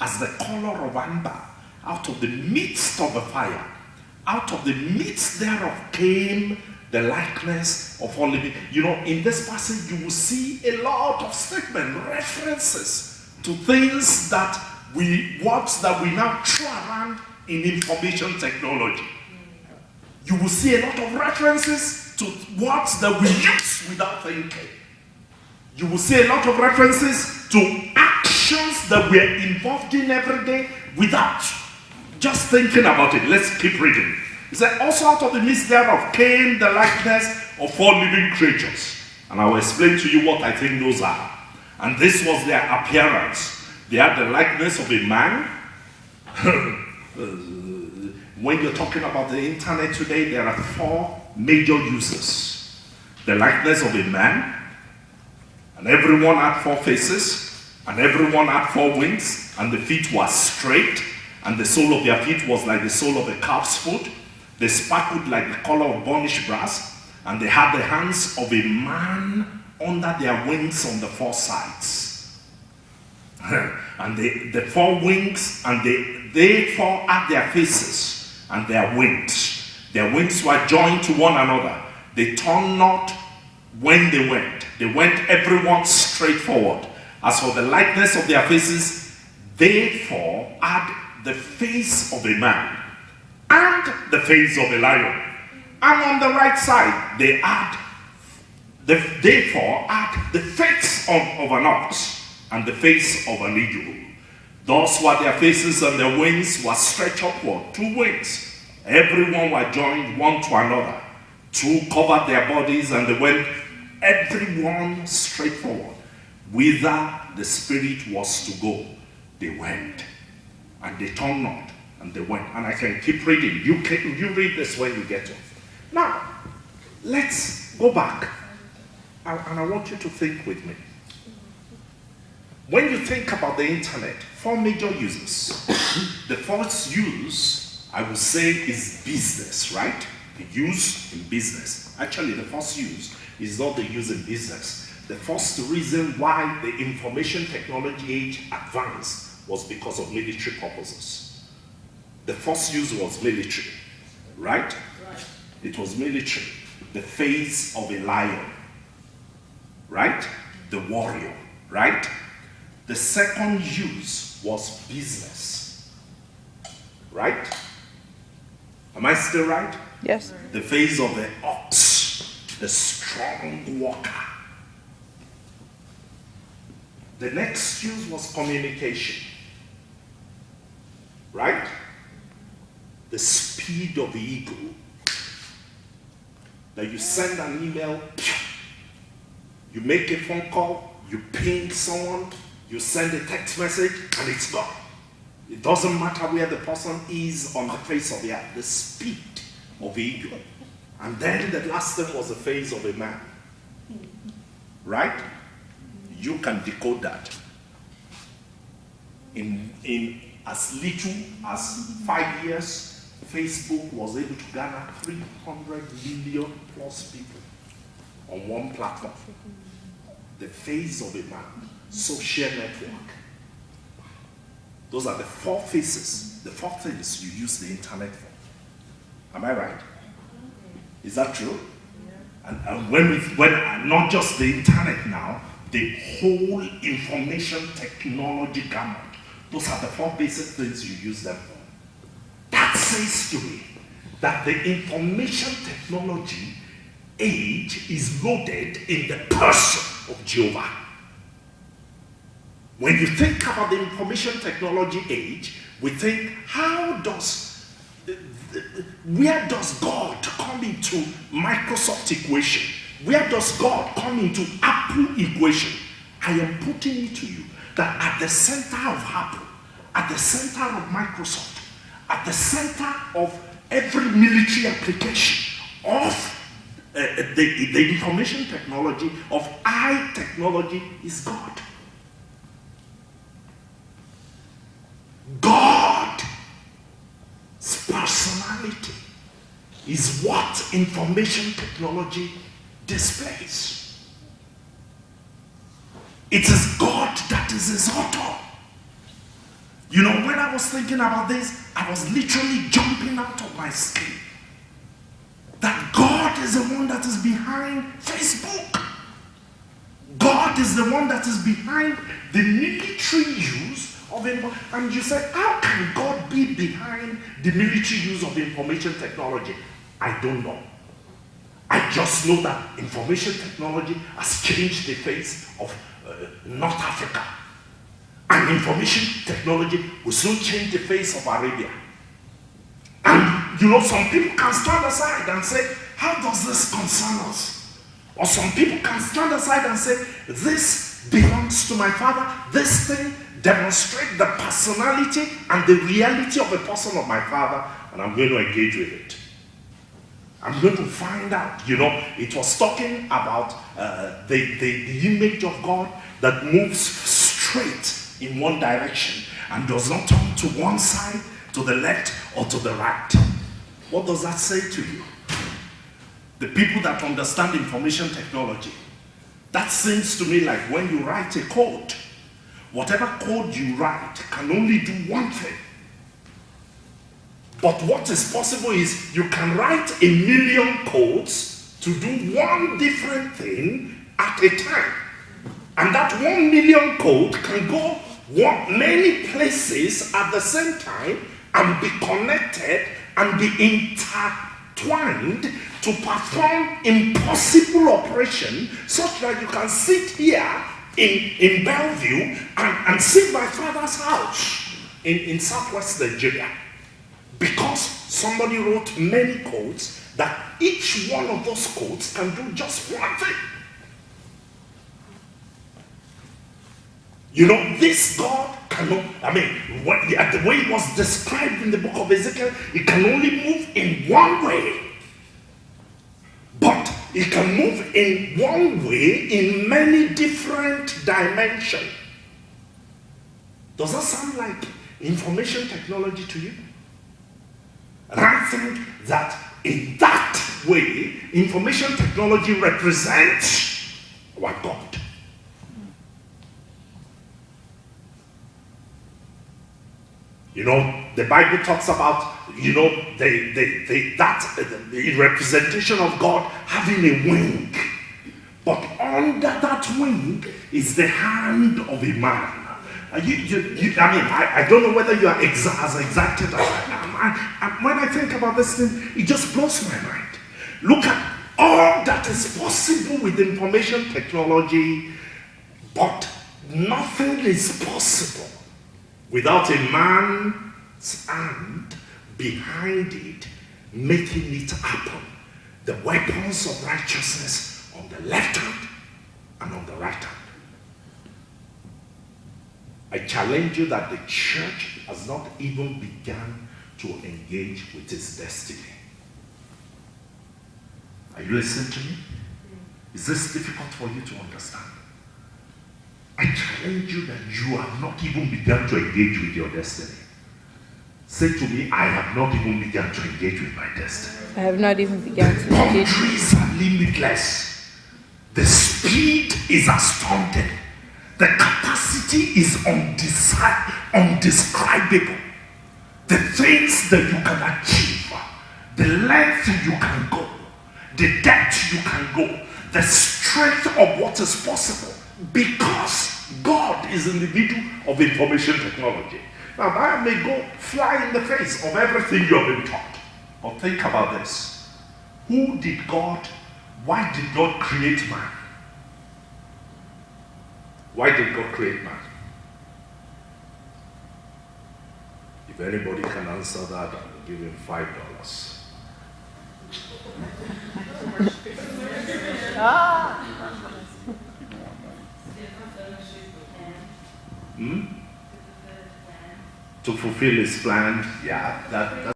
as the color of amber, out of the midst of the fire. Out of the midst thereof came the likeness of all living. You know, in this passage, you will see a lot of statements, references to things that words that we now throw around in information technology. You will see a lot of references to words that we use without thinking. You will see a lot of references to actions that we are involved in every day without just thinking about it. Let's keep reading. It said, also out of the midst thereof came the likeness of all living creatures. And I will explain to you what I think those are. And this was their appearance. They had the likeness of a man. When you're talking about the internet today, there are 4 major uses. The likeness of a man, and everyone had 4 faces, and everyone had 4 wings, and the feet were straight, and the sole of their feet was like the sole of a calf's foot. They sparkled like the color of burnished brass, and they had the hands of a man under their wings on the 4 sides. And the 4 wings, and they 4 had their faces and their wings. Their wings were joined to one another. They turned not when they went. They went everyone straight forward. As for the likeness of their faces, they 4 had the face of a man and the face of a lion. And on the right side, they 4 had the face of an ox and the face of an eagle. Thus were their faces, and their wings were stretched upward, 2 wings. Everyone were joined one to another. 2 covered their bodies, and they went everyone straight forward. Whither the Spirit was to go, they went. And they turned not, and they went. And I can keep reading. You read this when you get to it. Now, let's go back. And I want you to think with me. When you think about the internet, 4 major uses. The first use, I would say, is business, right? The use in business. Actually, the first use is not the use in business. The first reason why the information technology age advanced was because of military purposes. The first use was military, right? It was military. The face of a lion, right? The warrior, right? The second use was business, right? Am I still right? Yes. The face of the ox, the strong walker. The next use was communication, right? The speed of the eagle. That you send an email, you make a phone call, you ping someone, you send a text message, and it's gone. It doesn't matter where the person is on the face of the earth. The speed of the eagle. And then the last thing was the face of a man. Right? You can decode that. In as little as 5 years, Facebook was able to garner 300 million plus people on one platform. The face of a man. Social network. Those are the 4 faces, the 4 things you use the internet for. Am I right? Is that true? And when not just the internet now, the whole information technology gamut. Those are the 4 basic things you use them for. That says to me that the information technology age is loaded in the person of Jehovah. When you think about the information technology age, we think, where does God come into Microsoft equation? Where does God come into Apple equation? I am putting it to you that at the center of Apple, at the center of Microsoft, at the center of every military application of the information technology, of high technology, is God. God's personality is what information technology displays. It is God that is his author. You know, when I was thinking about this, I was literally jumping out of my skin. That God is the one that is behind Facebook. God is the one that is behind the military use of information. And you say, how can God be behind the military use of information technology? I don't know. I just know that information technology has changed the face of North Africa. And information technology will soon change the face of Arabia. And you know, some people can stand aside and say, how does this concern us? Or some people can stand aside and say, this belongs to my father. This thing demonstrates the personality and the reality of the person of my father, and I'm going to engage with it. I'm going to find out. You know, it was talking about the image of God that moves straight in one direction and does not turn to one side, to the left, or to the right. What does that say to you? The people that understand information technology, that seems to me like when you write a code, whatever code you write can only do one thing. But what is possible is you can write 1,000,000 codes to do one different thing at a time. And that 1,000,000 code can go many places at the same time and be connected and be intertwined to perform impossible operation such that you can sit here in Bellevue and see my father's house in southwest Nigeria. Because somebody wrote many codes that each one of those codes can do just one thing. You know, this God cannot, the way it was described in the book of Ezekiel, it can only move in one way. But it can move in one way in many different dimensions. Does that sound like information technology to you? And I think that in that way, information technology represents our God. You know, the Bible talks about, you know, the representation of God having a wing. But under that wing is the hand of a man. I don't know whether you are as exacted as I am. When I think about this thing, it just blows my mind. Look at all that is possible with information technology, but nothing is possible without a man's hand behind it, making it happen. The weapons of righteousness on the left hand and on the right hand. I challenge you that the church has not even begun to engage with its destiny. Are you listening to me? Is this difficult for you to understand? I challenge you that you have not even begun to engage with your destiny. Say to me, I have not even begun to engage with my destiny. I have not even begun to engage. Boundaries are limitless. The speed is astounding. The capacity is undescribable. The things that you can achieve, the length you can go, the depth you can go, the strength of what is possible, because God is in the middle of information technology. Now, that may go fly in the face of everything you have been taught. But think about this. Who did God, why did God create man? Why did God create man? If anybody can answer that, I'll give him $5. To fulfill his plan, yeah, that